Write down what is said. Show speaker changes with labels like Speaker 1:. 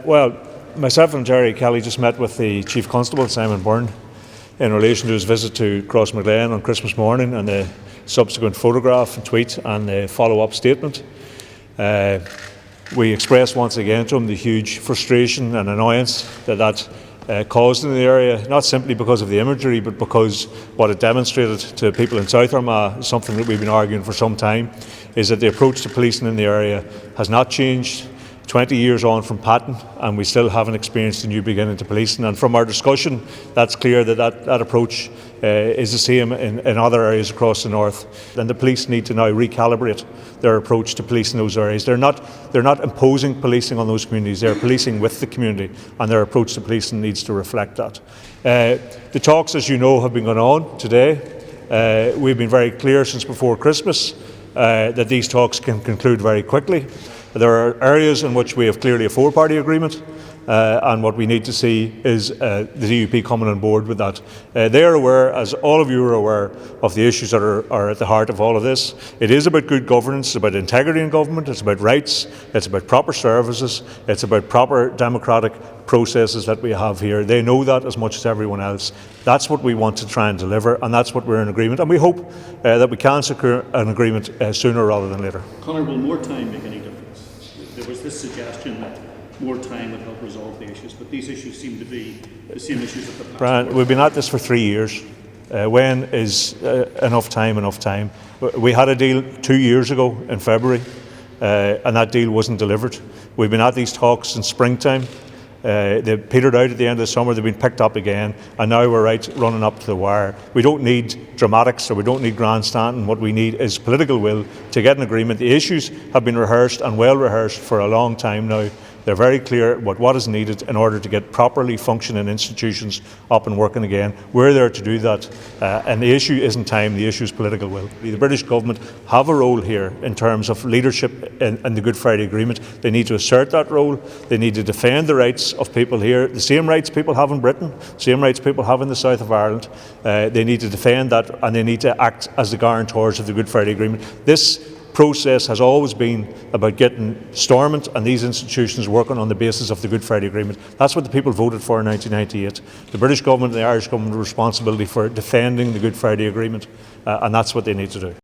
Speaker 1: Well, myself and Jerry Kelly just met with the Chief Constable, Simon Byrne, in relation to his visit to Crossmaglen on Christmas morning and the subsequent photograph and tweet and the follow-up statement. We expressed once again to him the huge frustration and annoyance that caused in the area, not simply because of the imagery, but because what it demonstrated to people in South Armagh, something that we've been arguing for some time, is that the approach to policing in the area has not changed. 20 years on from Patton, and we still haven't experienced a new beginning to policing. And from our discussion, that's clear that approach is the same in other areas across the north. And the police need to now recalibrate their approach to policing those areas. They're not imposing policing on those communities. They're policing with the community, and their approach to policing needs to reflect that. The talks, as you know, have been going on today. We've been very clear since before Christmas that these talks can conclude very quickly. There are areas in which we have clearly a four-party agreement, and what we need to see is the DUP coming on board with that. They are aware, as all of you are aware, of the issues that are at the heart of all of this. It is about good governance, it's about integrity in government, it's about rights, it's about proper services, it's about proper democratic processes that we have here. They know that as much as everyone else. That's what we want to try and deliver, and that's what we're in agreement. And we hope that we can secure an agreement sooner rather than later.
Speaker 2: Conor, will more time make any difference? There was this suggestion that more time would help resolve the issues, but these issues seem to be the same issues that the past.
Speaker 1: Brian, we've been at this for 3 years. When is enough time enough time? We had a deal 2 years ago in February, and that deal wasn't delivered. We've been at these talks in springtime. They petered out at the end of the summer, they've been picked up again, and now we're running up to the wire. We don't need dramatics, or we don't need grandstanding. What we need is political will to get an agreement. The issues have been rehearsed and well rehearsed for a long time now. They're very clear about what is needed in order to get properly functioning institutions up and working again. We're there to do that, and the issue isn't time, the issue is political will. The British government have a role here in terms of leadership in the Good Friday Agreement. They need to assert that role. They need to defend the rights of people here, the same rights people have in Britain, same rights people have in the south of Ireland. They need to defend that, and they need to act as the guarantors of the Good Friday Agreement. This process has always been about getting Stormont and these institutions working on the basis of the Good Friday Agreement. That's what the people voted for in 1998. The British government and the Irish government have responsibility for defending the Good Friday Agreement, and that's what they need to do.